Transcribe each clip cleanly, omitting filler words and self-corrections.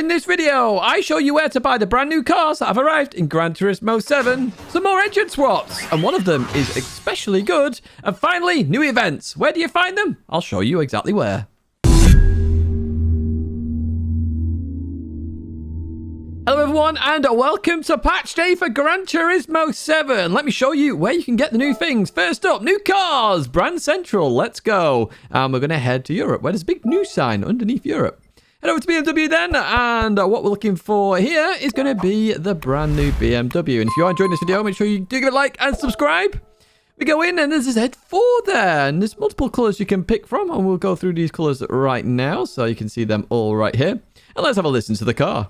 In this video, I show you where to buy the brand new cars that have arrived in Gran Turismo 7, some more engine swaps, and one of them is especially good, and finally, new events. Where do you find them? I'll show you exactly where. Hello everyone, and welcome to patch day for Gran Turismo 7. Let me show you where you can get the new things. First up, new cars, Brand Central, let's go. And we're going to head to Europe, where there's a big new sign underneath Europe. Head over to BMW then, and what we're looking for here is going to be the brand new BMW. And if you are enjoying this video, make sure you do give it a like and subscribe. We go in, and there's a Z4 there, and there's multiple colours you can pick from, and we'll go through these colours right now, so you can see them all right here. And let's have a listen to the car.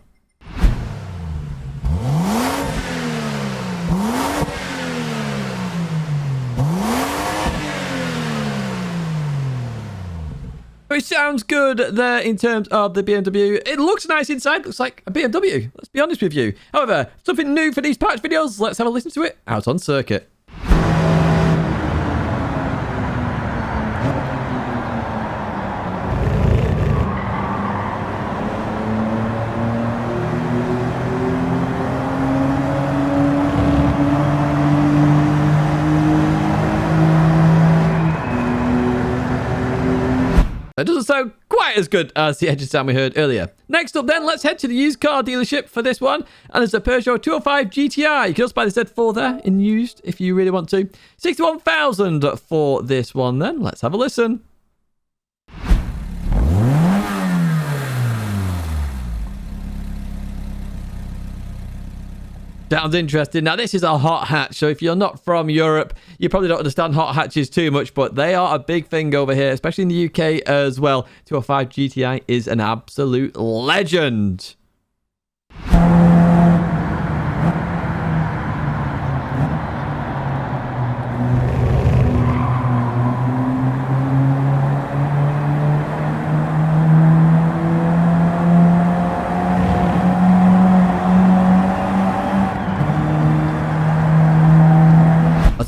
It sounds good there in terms of the BMW. It looks nice inside. Looks like a BMW. Let's be honest with you. However, something new for these patch videos. Let's have a listen to it out on circuit. It doesn't sound quite as good as the engine sound we heard earlier. Next up then, let's head to the used car dealership for this one. And there's a Peugeot 205 GTI. You can also buy the Z4 there in used if you really want to. 61,000 for this one then. Let's have a listen. Sounds interesting. Now, this is a hot hatch, so if you're not from Europe, you probably don't understand hot hatches too much, but they are a big thing over here, especially in the UK as well. 205 GTI is an absolute legend.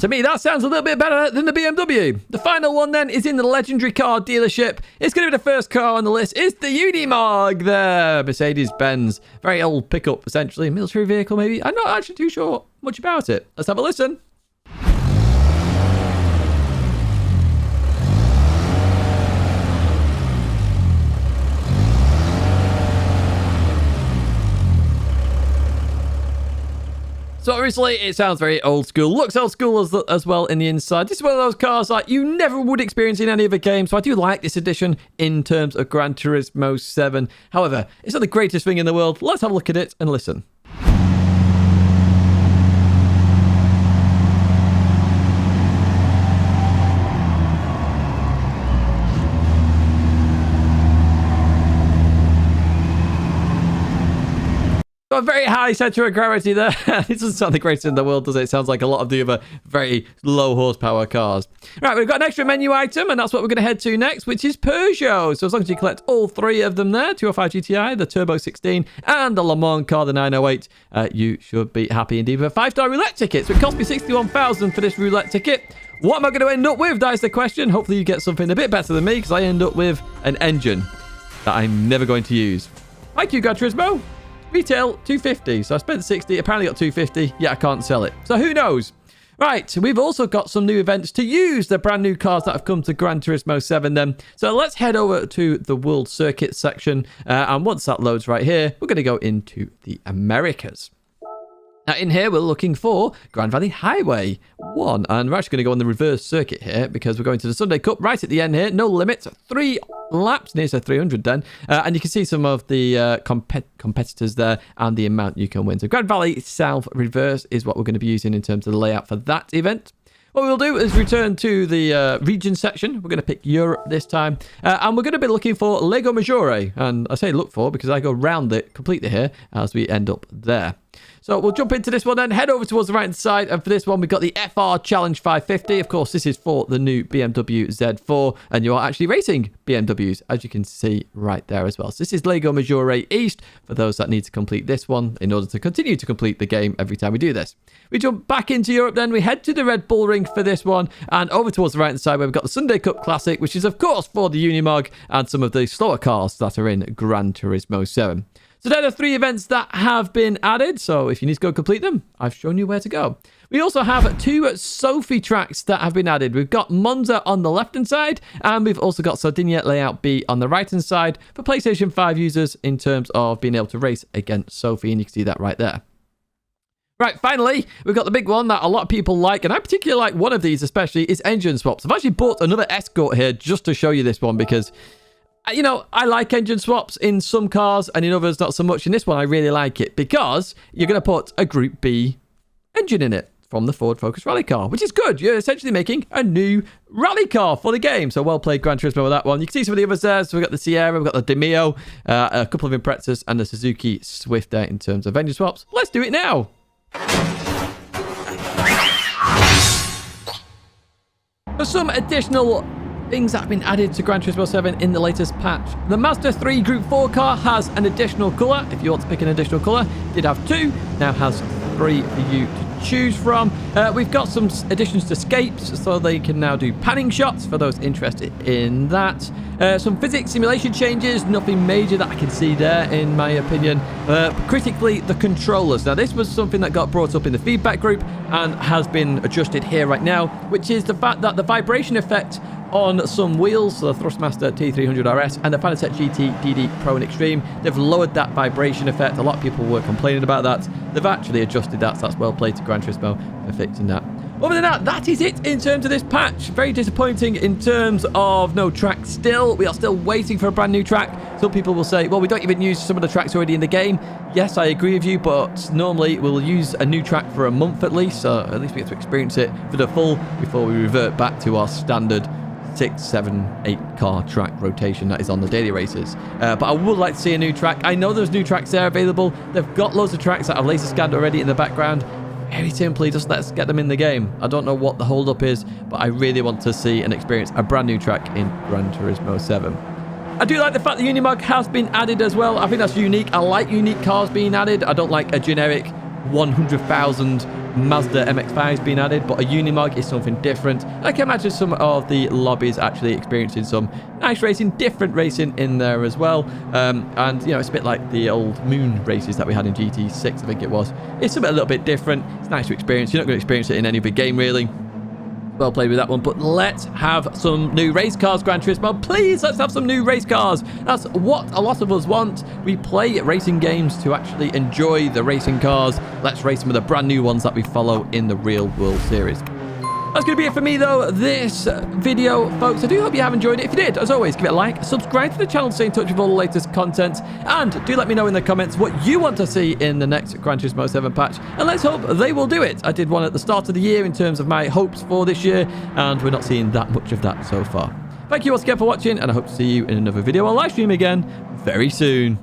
To me, that sounds a little bit better than the BMW. The final one then is in the legendary car dealership. It's going to be the first car on the list. It's the Unimog there. Mercedes-Benz. Very old pickup, essentially. Military vehicle, maybe. I'm not actually too sure much about it. Let's have a listen. So obviously, it sounds very old school. Looks old school as well in the inside. This is one of those cars that you never would experience in any other game. So I do like this edition in terms of Gran Turismo 7. However, it's not the greatest thing in the world. Let's have a look at it and listen. A very high center of gravity there. It doesn't sound the greatest in the world, does it? It sounds like a lot of the other very low horsepower cars. Right, we've got an extra menu item, and that's what we're going to head to next, which is Peugeot. So as long as you collect all three of them there, 205 GTI, the Turbo 16, and the Le Mans car, the 908, you should be happy indeed with a 5-star roulette ticket. So it cost me 61,000 for this roulette ticket. What am I going to end up with? That is the question. Hopefully you get something a bit better than me, because I end up with an engine that I'm never going to use. Thank you, Gran Turismo. Retail 250, so I spent 60, apparently got 250. Yeah, I can't sell it, so who knows. Right, we've also got some new events to use the brand new cars that have come to Gran Turismo 7 then. So let's head over to the World Circuit section, and once that loads right here, we're going to go into the Americas. Now, in here, we're looking for Grand Valley Highway 1. And we're actually going to go on the reverse circuit here because we're going to the Sunday Cup right at the end here. No limits. 3 laps, near to 300 then. And you can see some of the competitors there and the amount you can win. So Grand Valley South Reverse is what we're going to be using in terms of the layout for that event. What we'll do is return to the region section. We're going to pick Europe this time. And we're going to be looking for Lago Maggiore. And I say look for because I go round it completely here as we end up there. So we'll jump into this one then, head over towards the right-hand side, and for this one, we've got the FR Challenge 550. Of course, this is for the new BMW Z4, and you are actually racing BMWs, as you can see right there as well. So this is Lago Maggiore East, for those that need to complete this one, in order to continue to complete the game every time we do this. We jump back into Europe then, we head to the Red Bull Ring for this one, and over towards the right-hand side, where we've got the Sunday Cup Classic, which is, of course, for the Unimog, and some of the slower cars that are in Gran Turismo 7. So there are 3 events that have been added. So if you need to go complete them, I've shown you where to go. We also have 2 SOPHY tracks that have been added. We've got Monza on the left-hand side, and we've also got Sardinia Layout B on the right-hand side for PlayStation 5 users in terms of being able to race against SOPHY, and you can see that right there. Right, finally, we've got the big one that a lot of people like, and I particularly like one of these especially, is engine swaps. I've actually bought another Escort here just to show you this one because, you know, I like engine swaps in some cars and in others not so much. In this one, I really like it because you're going to put a Group B engine in it from the Ford Focus rally car, which is good. You're essentially making a new rally car for the game. So well played, Gran Turismo, with that one. You can see some of the others there. So we've got the Sierra, we've got the De Mio, a couple of Imprezas, and the Suzuki Swift there in terms of engine swaps. Let's do it now. For some additional things that have been added to Gran Turismo 7 in the latest patch, the Mazda 3 Group 4 car has an additional colour. If you want to pick an additional colour, did have 2, now has 3 for you to choose from. We've got some additions to scapes, so they can now do panning shots for those interested in that. Some physics simulation changes, nothing major that I can see there in my opinion. Critically, the controllers. Now this was something that got brought up in the feedback group and has been adjusted here right now, which is the fact that the vibration effect on some wheels, so the Thrustmaster T300 RS and the Fanatec GT DD Pro and Extreme, they've lowered that vibration effect. A lot of people were complaining about that. They've actually adjusted that, so that's well played to Gran Turismo for fixing that. Other than that, that is it in terms of this patch. Very disappointing in terms of no track still. We are still waiting for a brand new track. Some people will say, well, we don't even use some of the tracks already in the game. Yes, I agree with you, but normally we'll use a new track for a month at least, so at least we get to experience it for the full before we revert back to our standard 6, 7, 8 car track rotation that is on the daily races. But I would like to see a new track. I know there's new tracks there available. They've got loads of tracks that I've laser scanned already in the background. Very simply, just let's get them in the game. I don't know what the hold-up is, but I really want to see and experience a brand new track in Gran Turismo 7. I do like the fact the Unimog has been added as well. I think that's unique. I like unique cars being added. I don't like a generic 100,000 Mazda MX-5s being added, but a Unimog is something different. I can imagine some of the lobbies actually experiencing some nice racing, different racing in there as well. And, you know, it's a bit like the old moon races that we had in GT6, I think it was. It's something a little bit different. It's nice to experience. You're not going to experience it in any big game, really. Well played with that one, but let's have some new race cars, Gran Turismo. Please, let's have some new race cars. That's what a lot of us want. We play racing games to actually enjoy the racing cars. Let's race some of the brand new ones that we follow in the real world series. That's going to be it for me, though, this video, folks. I do hope you have enjoyed it. If you did, as always, give it a like, subscribe to the channel to stay in touch with all the latest content, and do let me know in the comments what you want to see in the next Gran Turismo 7 patch, and let's hope they will do it. I did one at the start of the year in terms of my hopes for this year, and we're not seeing that much of that so far. Thank you once again for watching, and I hope to see you in another video or live stream again very soon.